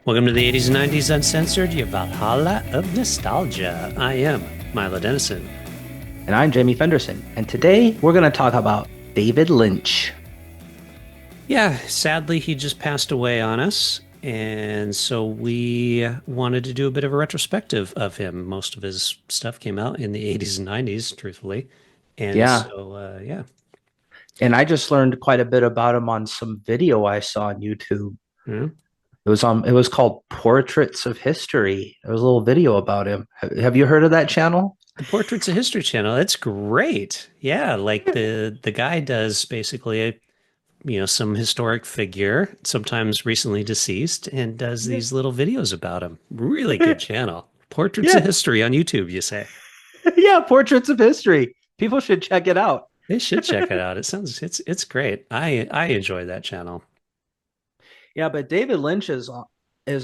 Welcome to the 80s and 90s Uncensored, your Valhalla of nostalgia. I am Milo Dennison. And I'm Jamie Fenderson. And today we're going to talk about David Lynch. Yeah, sadly, he just passed away on us. And so we wanted to do a bit of a retrospective of him. Most of his stuff came out in the 80s and 90s, truthfully. And Yeah. so, yeah. And I just learned quite a bit about him on some video I saw on YouTube. Yeah. It was called Portraits of History. There was a little video about him. Have you heard of that channel? The Portraits of History channel, that's great. Yeah, like the guy does basically some historic figure, sometimes recently deceased, and does Yeah. these little videos about him. Really good channel. Portraits of Yeah. History on YouTube, you say? Yeah, Portraits of History. People should check it out. They should check it out. It's great. I enjoy that channel. Yeah, but David Lynch is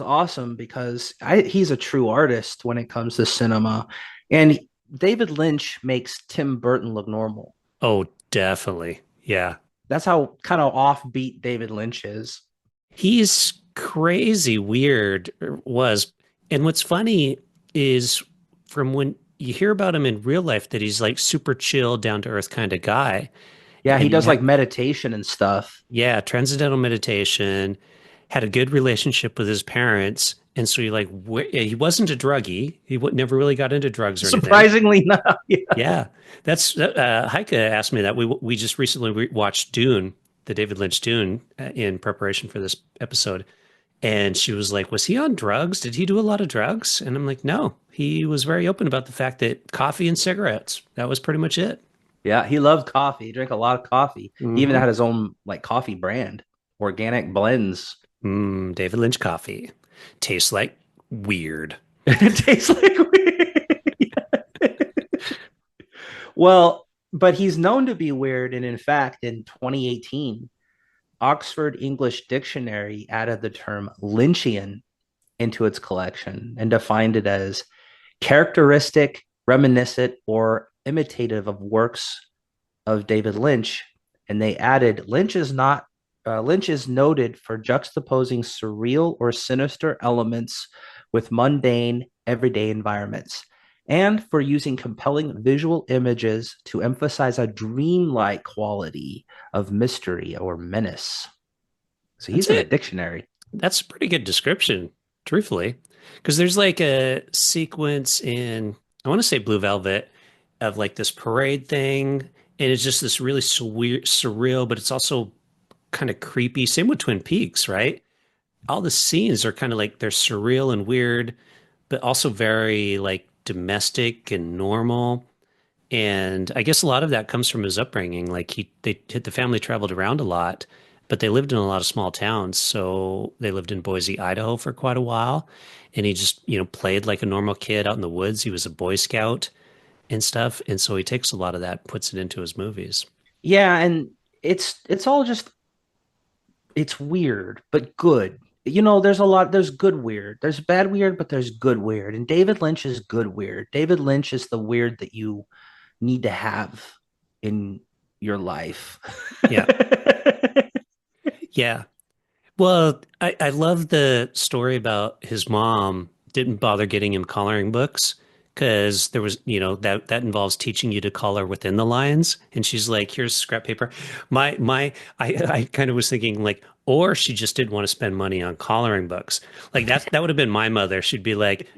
awesome because he's a true artist when it comes to cinema. And David Lynch makes Tim Burton look normal. Oh, definitely. Yeah. That's how kind of offbeat David Lynch is. He's crazy weird was. And what's funny is from when you hear about him in real life that he's like super chill, down to earth kind of guy. Yeah, he And does like meditation and stuff. yeah, transcendental meditation, had a good relationship with his parents. And so he wasn't a druggie. He never really got into drugs or anything. Surprisingly not. Yeah. Yeah, that's Heike asked me that. We just recently watched Dune, the David Lynch Dune, in preparation for this episode, and she was like, "Was he on drugs? Did he do a lot of drugs?" And I'm like, "No, he was very open about the fact that coffee and cigarettes. That was pretty much it." Yeah, he loved coffee. He drank a lot of coffee. He even Hmm. had his own like coffee brand, organic blends. David Lynch coffee tastes like weird. It tastes like weird. Well, but he's known to be weird. And in fact, in 2018, Oxford English Dictionary added the term Lynchian into its collection and defined it as characteristic, reminiscent, or imitative of works of David Lynch. And they added Lynch is noted for juxtaposing surreal or sinister elements with mundane, everyday environments, and for using compelling visual images to emphasize a dreamlike quality of mystery or menace. So That's he's in a it. dictionary. That's a pretty good description, truthfully, because there's like a sequence in, I want to say Blue Velvet, of like this parade thing, and it's just this really surreal, but it's also kind of creepy. Same with Twin Peaks, right? All the scenes are kind of like they're surreal and weird, but also very like domestic and normal. And I guess a lot of that comes from his upbringing. Like the family traveled around a lot, but they lived in a lot of small towns. So they lived in Boise, Idaho for quite a while. And he just, played like a normal kid out in the woods. He was a Boy Scout and stuff. And so he takes a lot of that, puts it into his movies. Yeah, and it's all just it's weird, but good. There's good weird. There's bad weird, but there's good weird. And David Lynch is good weird. David Lynch is the weird that you need to have in your life. Yeah. Yeah. Well, I love the story about his mom didn't bother getting him coloring books because there was, that involves teaching you to color within the lines. And she's like, here's scrap paper. I kind of was thinking like, or she just didn't want to spend money on coloring books. Like that would have been my mother. She'd be like,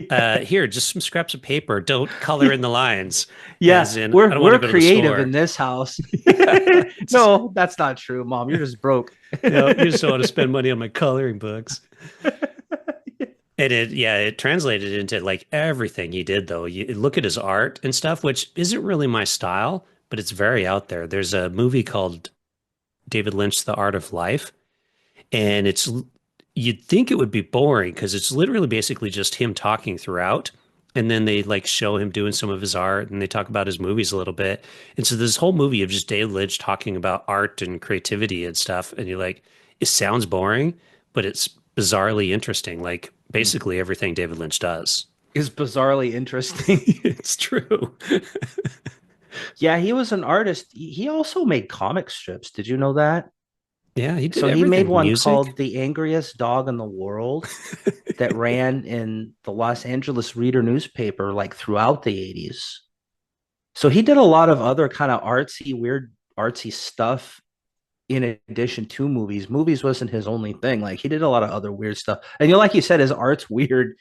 here, just some scraps of paper. Don't color in the lines. Yeah, As in, I we're don't want to we're go to the creative store. in this house. Yeah. No, that's not true, Mom. You're just broke. You just don't want to spend money on my coloring books. And it translated into like everything he did, though. You look at his art and stuff, which isn't really my style, but it's very out there. There's a movie called David Lynch, The Art of Life, and you'd think it would be boring because it's literally basically just him talking throughout. And then they like show him doing some of his art and they talk about his movies a little bit. And so this whole movie of just David Lynch talking about art and creativity and stuff. And you're like, it sounds boring, but it's bizarrely interesting. Like basically everything David Lynch does. Is bizarrely interesting. It's true. Yeah, he was an artist. He also made comic strips. Did you know that? Yeah, he did So he made everything. one Music. called The Angriest Dog in the World that ran in the Los Angeles Reader newspaper like throughout the 80s. So he did a lot of other kind of artsy, weird, artsy stuff in addition to movies. Movies wasn't his only thing. Like he did a lot of other weird stuff. And like you said, his art's weird.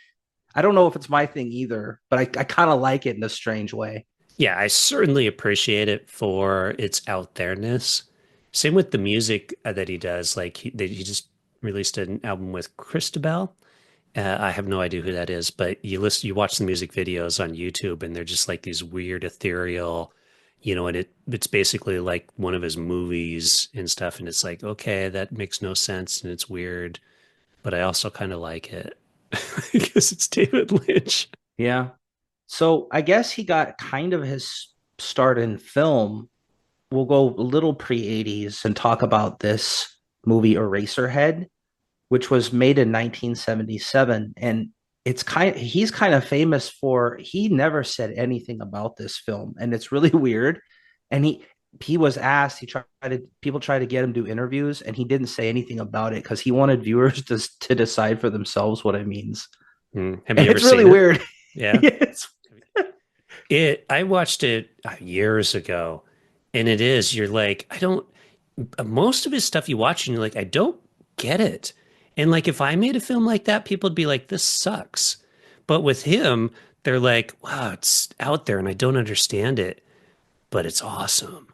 I don't know if it's my thing either, but I kind of like it in a strange way. Yeah, I certainly appreciate it for its out there-ness. Same with the music that he does. Like he just released an album with Christabel. I have no idea who that is, but you watch the music videos on YouTube, and they're just like these weird ethereal, and it's basically like one of his movies and stuff. And it's like, okay, that makes no sense and it's weird, but I also kind of like it because it's David Lynch. Yeah. So I guess he got kind of his start in film. We'll go a little pre 80s and talk about this movie Eraserhead, which was made in 1977. And he's kind of famous for he never said anything about this film. And it's really weird. And he was asked, people tried to get him to do interviews, and he didn't say anything about it because he wanted viewers to decide for themselves what it means. Have And you ever it's really seen it? weird. Yeah. It's I watched it years ago, and you're like, I don't, most of his stuff you watch and you're like, I don't get it. And like, if I made a film like that, people would be like, this sucks. But with him, they're like, wow, it's out there and I don't understand it, but it's awesome.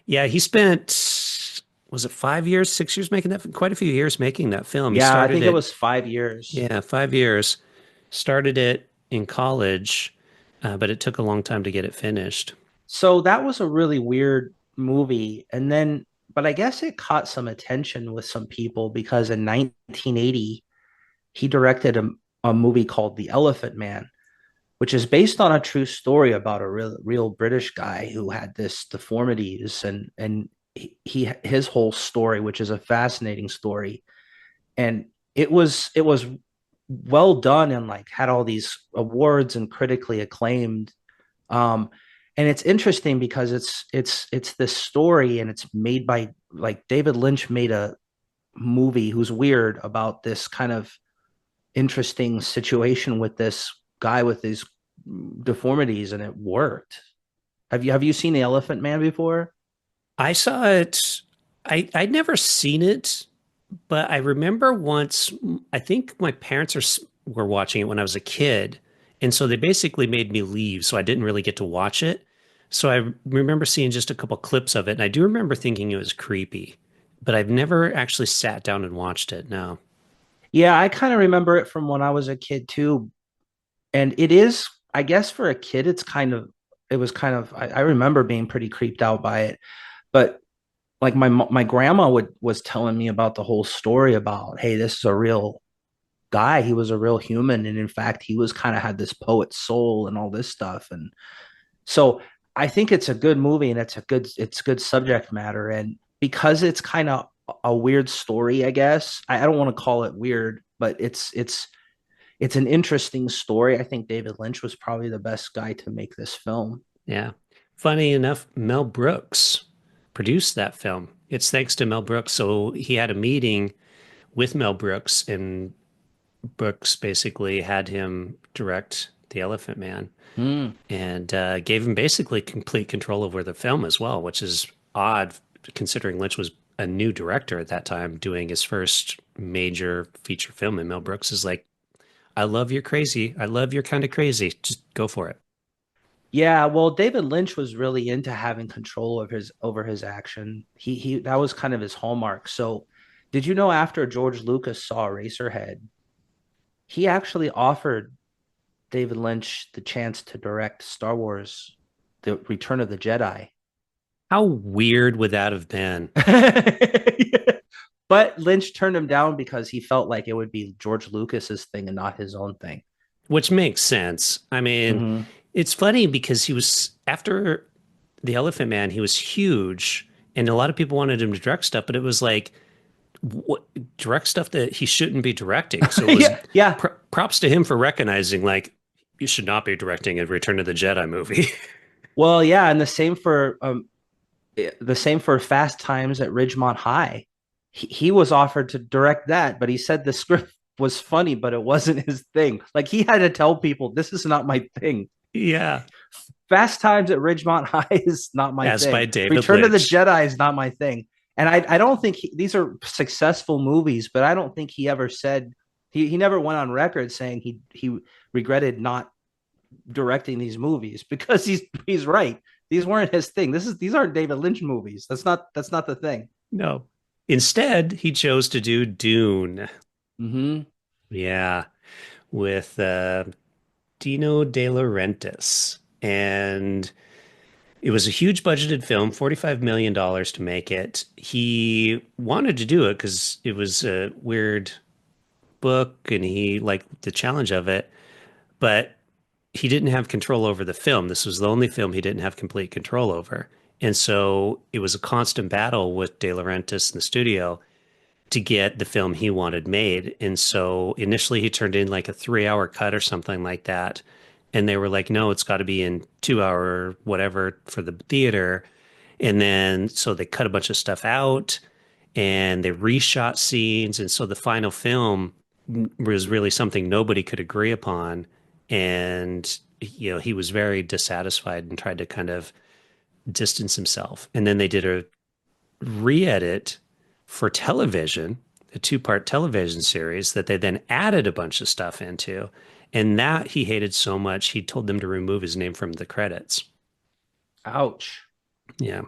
Yeah, he spent, was it 5 years, 6 years making that? Quite a few years making that film. He Yeah, I started think it it, was 5 years. yeah, 5 years. Started it in college, but it took a long time to get it finished. So that was a really weird movie. But I guess it caught some attention with some people because in 1980, he directed a movie called The Elephant Man, which is based on a true story about a real British guy who had this deformities and his whole story, which is a fascinating story. And it was well done and like had all these awards and critically acclaimed. um and it's interesting because it's this story, and it's made by like David Lynch made a movie who's weird about this kind of interesting situation with this guy with these deformities, and it worked. Have you seen The Elephant Man before? I saw it. I'd never seen it, but I remember once. I think my parents were watching it when I was a kid, and so they basically made me leave, so I didn't really get to watch it. So I remember seeing just a couple clips of it, and I do remember thinking it was creepy, but I've never actually sat down and watched it. No. Yeah, I kind of remember it from when I was a kid too. And it is, I guess, for a kid, it was kind of, I remember being pretty creeped out by it. But like my grandma was telling me about the whole story about, hey, this is a real guy. He was a real human, and in fact, he was kind of had this poet's soul and all this stuff. And so I think it's a good movie, and it's good subject matter. And because it's kind of a weird story, I guess I don't want to call it weird, but it's an interesting story. I think David Lynch was probably the best guy to make this film. Yeah. Funny enough, Mel Brooks produced that film. It's thanks to Mel Brooks. So he had a meeting with Mel Brooks, and Brooks basically had him direct The Elephant Man Hmm. and gave him basically complete control over the film as well, which is odd considering Lynch was a new director at that time doing his first major feature film. And Mel Brooks is like, I love your crazy. I love your kind of crazy. Just go for it. Yeah, well, David Lynch was really into having control of his over his action. He that was kind of his hallmark. So, did you know after George Lucas saw Eraserhead, he actually offered David Lynch the chance to direct Star Wars: The Return of the Jedi. How weird would that have been? But Lynch turned him down because he felt like it would be George Lucas's thing and not his own thing. Which makes sense. I mean, Hmm. it's funny because he was after The Elephant Man, he was huge, and a lot of people wanted him to direct stuff, but it was like what, direct stuff that he shouldn't be directing. So it was Yeah, yeah. props to him for recognizing like you should not be directing a Return of the Jedi movie. Well, yeah, and the same for The same for Fast Times at Ridgemont High. He was offered to direct that, but he said the script was funny, but it wasn't his thing. Like he had to tell people, this is not my thing. Yeah. Fast Times at Ridgemont High is not my As by thing. David Return to the Lynch. Jedi is not my thing. And I don't think these are successful movies, but I don't think he ever said he never went on record saying he regretted not directing these movies because he's right. These weren't his thing. These aren't David Lynch movies. That's not the thing. No. Instead, he chose to do Dune. Mm-hmm. Yeah. With Dino De Laurentiis. And it was a huge budgeted film, $45 million to make it. He wanted to do it because it was a weird book and he liked the challenge of it, but he didn't have control over the film. This was the only film he didn't have complete control over. And so it was a constant battle with De Laurentiis in the studio to get the film he wanted made. And so initially he turned in like a 3 hour cut or something like that. And they were like, no, it's got to be in 2 hour, whatever for the theater. And then so they cut a bunch of stuff out and they reshot scenes. And so the final film was really something nobody could agree upon. And, he was very dissatisfied and tried to kind of distance himself. And then they did a re-edit for television, a two-part television series that they then added a bunch of stuff into. And that he hated so much, he told them to remove his name from the credits. Ouch. Yeah.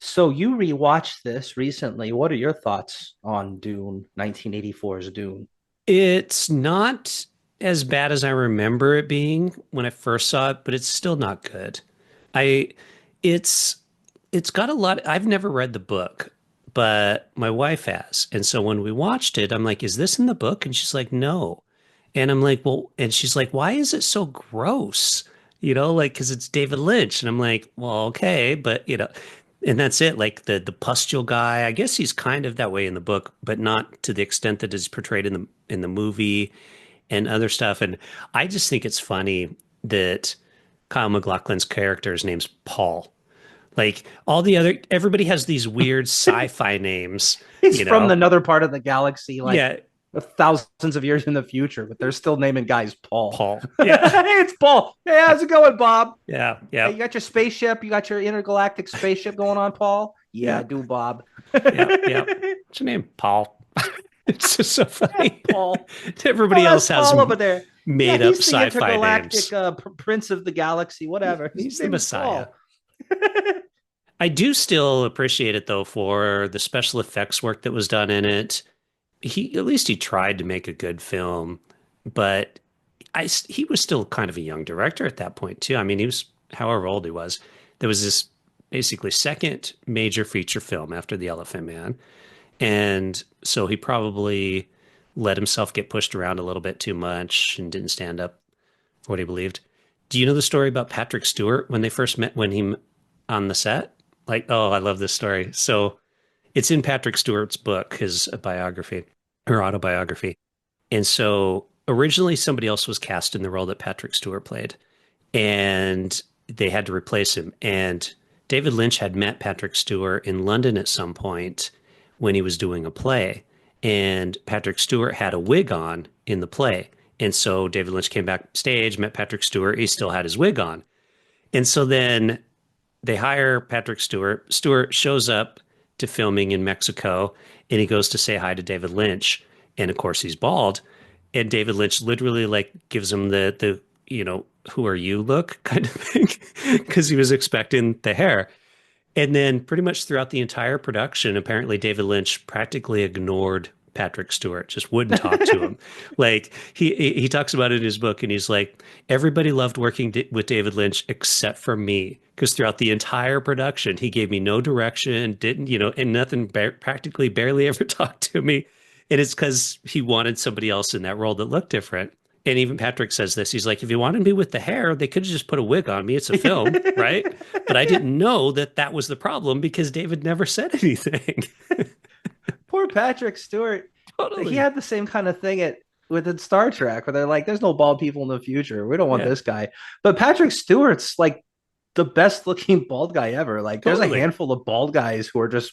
So you rewatched this recently. What are your thoughts on Dune, 1984's Dune? It's not as bad as I remember it being when I first saw it, but it's still not good. I it's it's got a lot. I've never read the book, but my wife has. And so when we watched it, I'm like, is this in the book? And she's like, no. And I'm like, well, and she's like, why is it so gross? Like, because it's David Lynch. And I'm like, well, okay, but, and that's it. Like the pustule guy, I guess he's kind of that way in the book, but not to the extent that is portrayed in the movie and other stuff. And I just think it's funny that Kyle MacLachlan's character's name's Paul. Like all the other, everybody has these weird sci-fi names, He's you from know? another part of the galaxy, like Yeah, thousands of years in the future, but they're still naming guys Paul. Paul. Hey, Yeah, it's Paul. Hey, how's it going, Bob? yeah, Hey, yeah, you got your spaceship? You got your intergalactic spaceship going on, Paul? Yeah, yeah, I do, Bob. yeah, yeah. What's your name? Paul. It's just so funny. Paul. Oh, Everybody that's else has Paul over there. Yeah, made up he's the sci-fi intergalactic names. prince of the galaxy, whatever. His He's the name is Messiah. Paul. I do still appreciate it though for the special effects work that was done in it. At least he tried to make a good film, but he was still kind of a young director at that point too. I mean, he was however old he was. There was this basically second major feature film after The Elephant Man, and so he probably let himself get pushed around a little bit too much and didn't stand up for what he believed. Do you know the story about Patrick Stewart when they first met when he on the set? Like, oh, I love this story. So it's in Patrick Stewart's book, his biography or autobiography. And so originally somebody else was cast in the role that Patrick Stewart played, and they had to replace him. And David Lynch had met Patrick Stewart in London at some point when he was doing a play. And Patrick Stewart had a wig on in the play. And so David Lynch came backstage, met Patrick Stewart. He still had his wig on. And so then they hire Patrick Stewart. Stewart shows up to filming in Mexico and he goes to say hi to David Lynch. And of course he's bald. And David Lynch literally like gives him the who are you look kind of thing because he was expecting the hair. And then pretty much throughout the entire production, apparently David Lynch practically ignored Patrick Stewart, just wouldn't talk to him. Like he talks about it in his book, and he's like, everybody loved working with David Lynch except for me, because throughout the entire production, he gave me no direction, didn't and nothing, practically barely ever talked to me. And it's because he wanted somebody else in that role that looked different. And even Patrick says this. He's like, if you wanted me with the hair, they could have just put a wig on me. It's a film, right? But I didn't know that that was the problem because David never said anything. Poor Patrick Stewart. He Totally. had the same kind of thing within Star Trek, where they're like, "There's no bald people in the future. We don't want Yeah. this guy." But Patrick Stewart's like the best looking bald guy ever. Like, there's a Totally. handful of bald guys who are just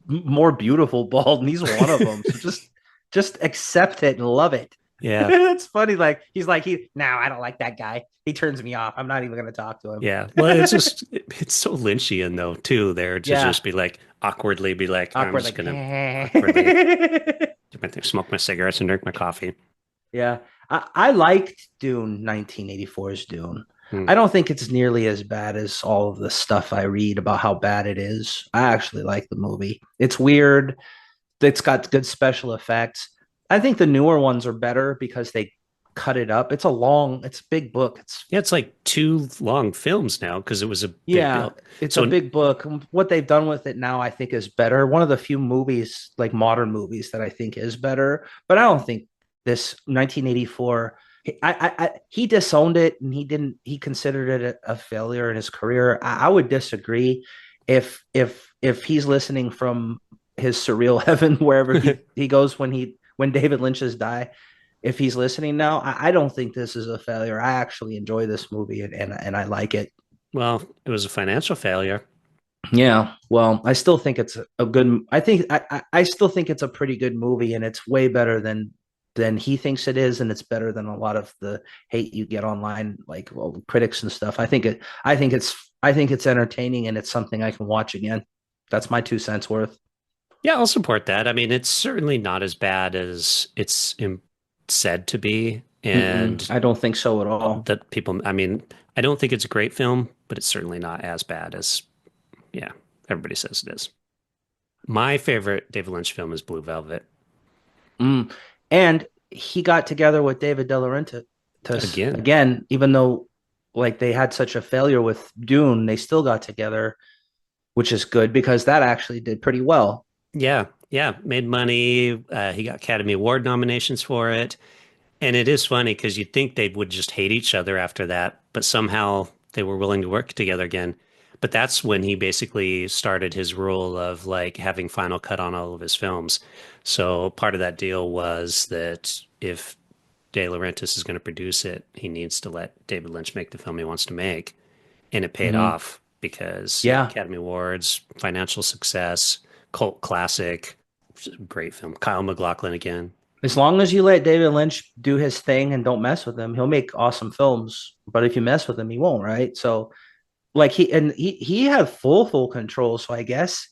more beautiful bald, and he's one of them. So just accept it and love it. Yeah. It's funny. Like he's like no, I don't like that guy. He turns me off. I'm not even gonna talk to him. Yeah. Well, it's just it's so Lynchian though, too, there to Yeah, just be like awkwardly be like, I'm awkward. just Like, gonna awkwardly smoke my cigarettes and drink my coffee. yeah. I liked Dune 1984's Dune. Hmm. I don't think it's nearly as bad as all of the stuff I read about how bad it is. I actually like the movie. It's weird. It's got good special effects. I think the newer ones are better because they cut it up. It's a big book. It's Yeah, it's like two long films now because it was a big Yeah, deal. it's a So big book. What they've done with it now, I think, is better. One of the few movies, like modern movies, that I think is better. But I don't think this 1984. He disowned it, and he didn't. He considered it a failure in his career. I would disagree. If he's listening from his surreal heaven, wherever he goes when David Lynch's die, if he's listening now, I don't think this is a failure. I actually enjoy this movie, and I like it. well, it was a financial failure. Yeah, well, I still think it's a good. I still think it's a pretty good movie, and it's way better than he thinks it is, and it's better than a lot of the hate you get online, like, well, critics and stuff. I think it's entertaining, and it's something I can watch again. That's my 2 cents worth. Yeah, I'll support that. I mean, it's certainly not as bad as said to be. Mm-mm, And I don't think so at all. that people, I mean, I don't think it's a great film, but it's certainly not as bad as, yeah, everybody says it is. My favorite David Lynch film is Blue Velvet. Mm. And he got together with David De Laurentiis Again, again, even though like they had such a failure with Dune, they still got together, which is good because that actually did pretty well. yeah, yeah, made money. He got Academy Award nominations for it. And it is funny because you'd think they would just hate each other after that, but somehow they were willing to work together again. But that's when he basically started his rule of like having final cut on all of his films. So part of that deal was that if De Laurentiis is going to produce it, he needs to let David Lynch make the film he wants to make. And it paid Hmm. off because, yeah, Yeah. Academy Awards, financial success, cult classic, great film. Kyle MacLachlan again. As long as you let David Lynch do his thing and don't mess with him, he'll make awesome films. But if you mess with him, he won't, right? So like he had full control. So I guess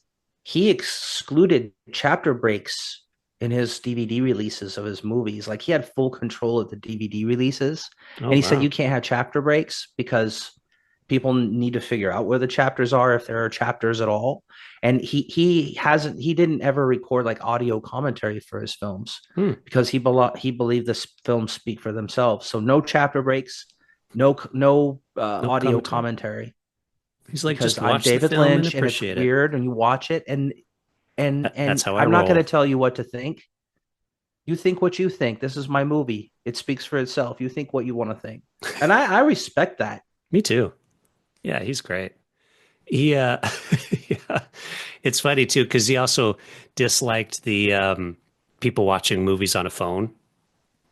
he excluded chapter breaks in his DVD releases of his movies. Like he had full control of the DVD releases. Oh, And he said wow. you can't have chapter breaks because people need to figure out where the chapters are, if there are chapters at all. And he didn't ever record like audio commentary for his films Hmm. because he believed the films speak for themselves. So no chapter breaks, no No audio commentary. commentary He's like, because just I'm watch the David film and Lynch and it's appreciate it. weird and you watch it and That's how I I'm not going to roll. tell you what to think. You think what you think. This is my movie. It speaks for itself. You think what you want to think. And I respect that. Me too. Yeah, he's great. He, yeah, it's funny too because he also disliked the people watching movies on a phone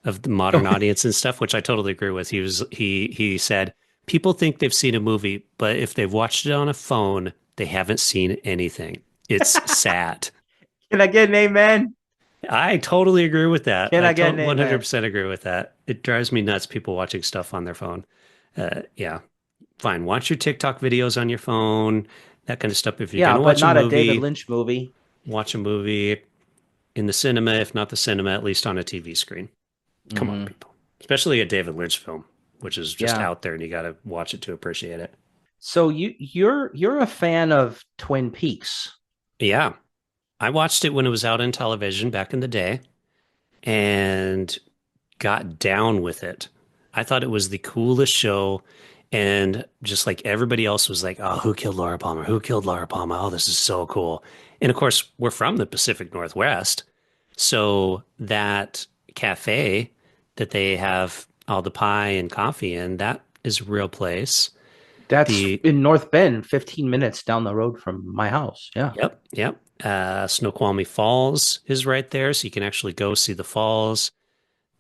of the modern audience and stuff, which I totally agree with. He said people think they've seen a movie, but if they've watched it on a phone, they haven't seen anything. It's sad. Can I get an amen? I totally agree with that. Can I I get an totally amen? 100% agree with that. It drives me nuts people watching stuff on their phone. Yeah, fine. Watch your TikTok videos on your phone, that kind of stuff. If you're going Yeah, to but watch a not a David movie, Lynch movie. watch a movie in the cinema, if not the cinema, at least on a TV screen. Come on, Hmm. people. Especially a David Lynch film, which is just Yeah. out there and you got to watch it to appreciate it. So you're a fan of Twin Peaks. Yeah, I watched it when it was out on television back in the day and got down with it. I thought it was the coolest show. And just like everybody else was like, oh, who killed Laura Palmer? Who killed Laura Palmer? Oh, this is so cool. And of course, we're from the Pacific Northwest. So that cafe that they have all the pie and coffee in, that is a real place. That's The, in North Bend, 15 minutes down the road from my house. Yeah. yep, yep. Snoqualmie Falls is right there. So you can actually go see the falls,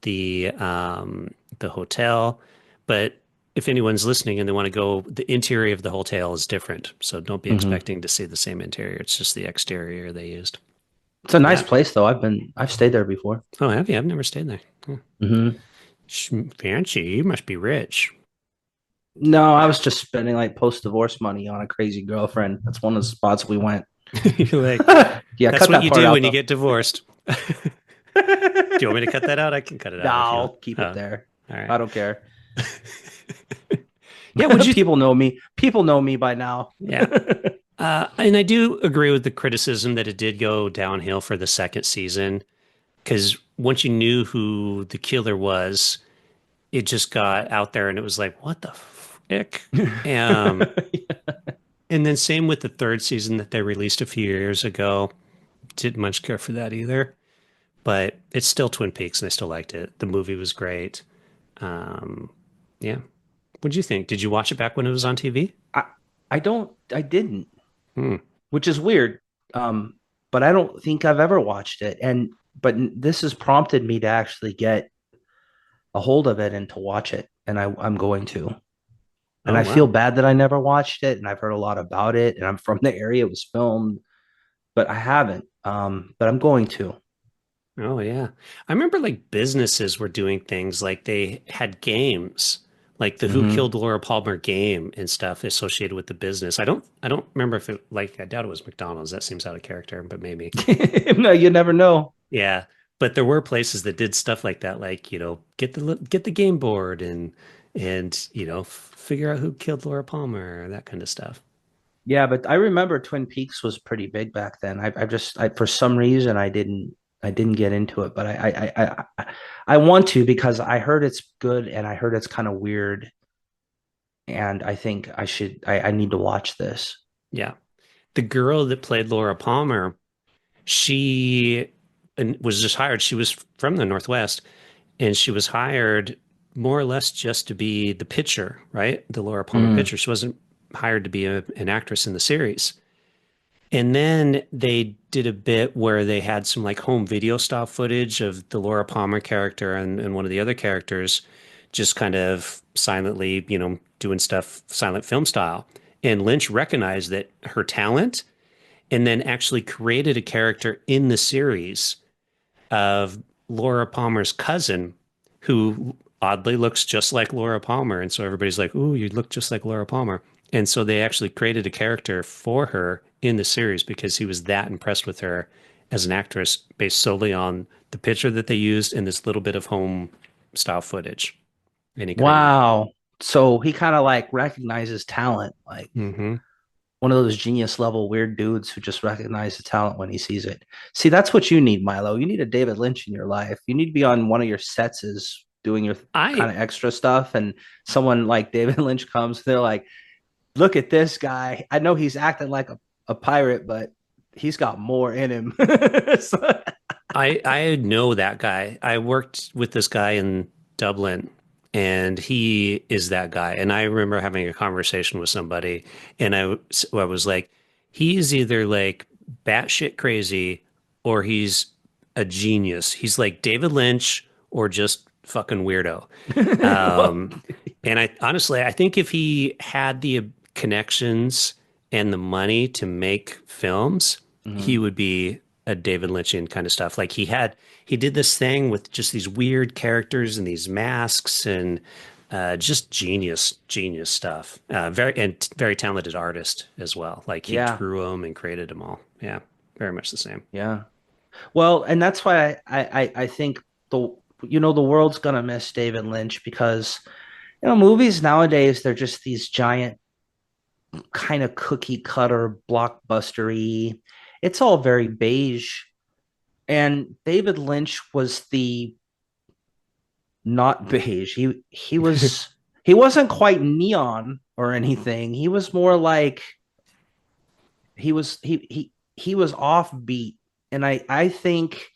the hotel. But if anyone's listening and they want to go, the interior of the hotel is different. So don't be Hmm. expecting to see the same interior. It's just the exterior they used. It's a nice Yeah. place though. I've stayed there before. Oh, have you? I've never stayed there. Huh. Hmm. Fancy. You must be rich. No, I was just spending like post-divorce money on a crazy girlfriend. That's one of the spots we went. You're like, Yeah, that's cut what that you part do out when you though. get divorced. Do you want me to cut that out? I can cut it out if you want. No, keep it Oh, there. all right. I don't care. Yeah, would you? People know me. People know me by now. Yeah. And I do agree with the criticism that it did go downhill for the second season because once you knew who the killer was, it just got out there and it was like, what the frick? Um, and then same with the third season that they released a few years ago. Didn't much care for that either, but it's still Twin Peaks and I still liked it. The movie was great. Um, yeah. What'd you think? Did you watch it back when it was on TV? I I didn't, Hmm. which is weird. Um, but I don't think I've ever watched it. But this has prompted me to actually get a hold of it and to watch it, and I'm going to. And Oh, I feel wow. bad that I never watched it, and I've heard a lot about it, and I'm from the area it was filmed, but I haven't. But I'm going to. Oh yeah. I remember like businesses were doing things like they had games, like the Who Hmm. Killed Laura Palmer game and stuff associated with the business. I don't remember if it like I doubt it was McDonald's. That seems out of character, but maybe. No, you never know. Yeah. But there were places that did stuff like that, like, get the game board and figure out who killed Laura Palmer, that kind of stuff. Yeah, but I remember Twin Peaks was pretty big back then. For some reason I didn't get into it, but I want to because I heard it's good and I heard it's kind of weird, and I think I need to watch this. Yeah. The girl that played Laura Palmer, she was just hired. She was from the Northwest and she was hired more or less just to be the pitcher, right? The Laura Palmer Mm. pitcher. She wasn't hired to be an actress in the series. And then they did a bit where they had some like home video style footage of the Laura Palmer character and one of the other characters just kind of silently, doing stuff silent film style. And Lynch recognized that her talent and then actually created a character in the series of Laura Palmer's cousin, who oddly looks just like Laura Palmer. And so everybody's like, "Ooh, you look just like Laura Palmer." And so they actually created a character for her in the series because he was that impressed with her as an actress based solely on the picture that they used and this little bit of home style footage. And he created it. Wow. So he kind of like recognizes talent, like Mm-hmm. one of those genius level weird dudes who just recognize the talent when he sees it. See, that's what you need, Milo. You need a David Lynch in your life. You need to be on one of your sets is doing your kind I of extra stuff, and someone like David Lynch comes, they're like, look at this guy. I know he's acting like a pirate, but he's got more in him. So- I know that guy. I worked with this guy in Dublin, and he is that guy. And I remember having a conversation with somebody, and I was like, he's either like batshit crazy or he's a genius. He's like David Lynch or just fucking weirdo. well, Um, and I honestly, I think if he had the connections and the money to make films, he mhm. would be a David Lynchian kind of stuff. Like he did this thing with just these weird characters and these masks and just genius stuff. Very talented artist as well. Like he Yeah, drew them and created them all. Yeah, very much the same. yeah. Well, and that's why I think the the world's gonna miss David Lynch because movies nowadays they're just these giant kind of cookie cutter blockbustery. It's all very beige. And David Lynch was the not beige. He wasn't quite neon or anything. He was more like he was offbeat. And I think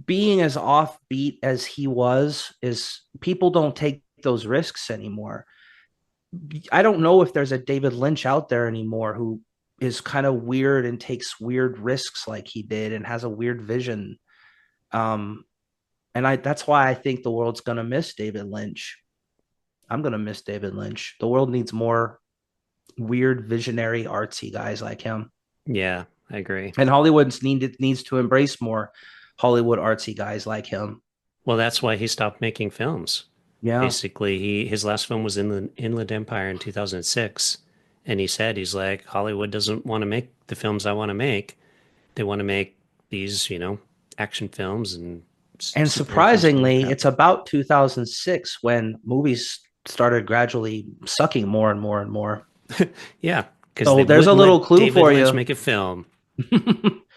being as offbeat as he was is people don't take those risks anymore. I don't know if there's a David Lynch out there anymore who is kind of weird and takes weird risks like he did and has a weird vision. Um, and I that's why I think the world's gonna miss David Lynch. I'm gonna miss David Lynch. The world needs more weird, visionary, artsy guys like him, Yeah, I agree. and Hollywood needs to embrace more Hollywood artsy guys like him. Well, that's why he stopped making films. Yeah, Basically, his last film was in the Inland Empire in 2006, and he said he's like Hollywood doesn't want to make the films I want to make. They want to make these, action films and and superhero films and all that surprisingly, crap. it's about 2006 when movies started gradually sucking more and more and more. Yeah, because they So there's a wouldn't little let clue David for Lynch you. make a film.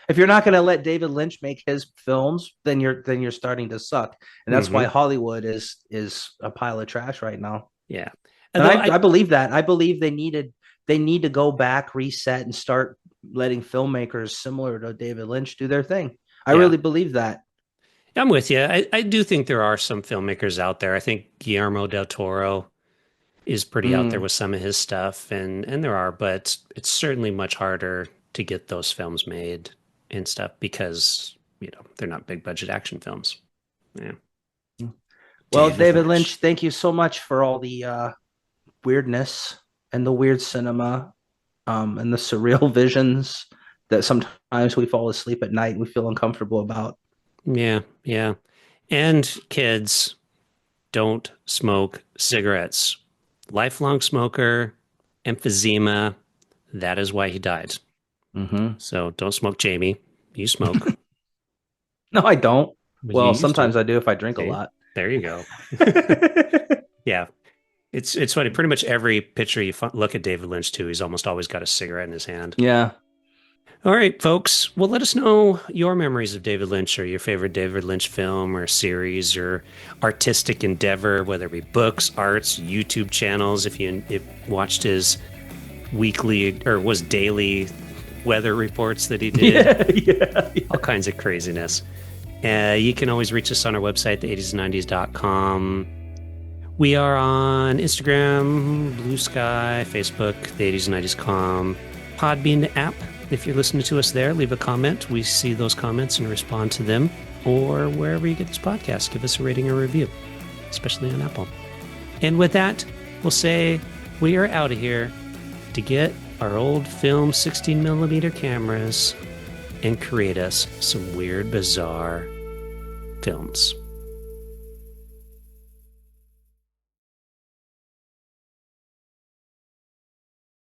If you're not going to let David Lynch make his films, then you're starting to suck, and that's why Hmm. Hollywood is a pile of trash right now. Yeah. And Although I I, believe that. I believe they need to go back, reset, and start letting filmmakers similar to David Lynch do their thing. I yeah, really believe that. I'm with you. I do think there are some filmmakers out there. I think Guillermo del Toro is pretty out there Mm. with some of his stuff, and there are, but it's certainly much harder to get those films made and stuff because they're not big budget action films. Yeah, Well, David David Lynch, Lynch. thank you so much for all the weirdness and the weird cinema, and the surreal visions that sometimes we fall asleep at night and we feel uncomfortable about. Yeah, yeah, and kids don't smoke cigarettes. Lifelong smoker, emphysema. That is why he died. Mm-hmm. So don't smoke, Jamie. You smoke, No, I don't. but you Well, used to. sometimes I do if I drink a See, lot. there you go. Yeah, it's funny. Pretty much every picture you look at David Lynch too, he's almost always got a cigarette in his hand. Yeah. All right, folks. Well, let us know your memories of David Lynch or your favorite David Lynch film or series or artistic endeavor, whether it be books, arts, YouTube channels. If you watched his weekly or was daily weather reports that he did, Yeah, yeah, all yeah. kinds of craziness. You can always reach us on our website, the80s90s.com. We are on Instagram, Blue Sky, Facebook, the80s90s.com, Podbean app. If you're listening to us there, leave a comment. We see those comments and respond to them. Or wherever you get this podcast, give us a rating or review, especially on Apple. And with that, we'll say we are out of here to get our old film 16 millimeter cameras and create us some weird, bizarre films.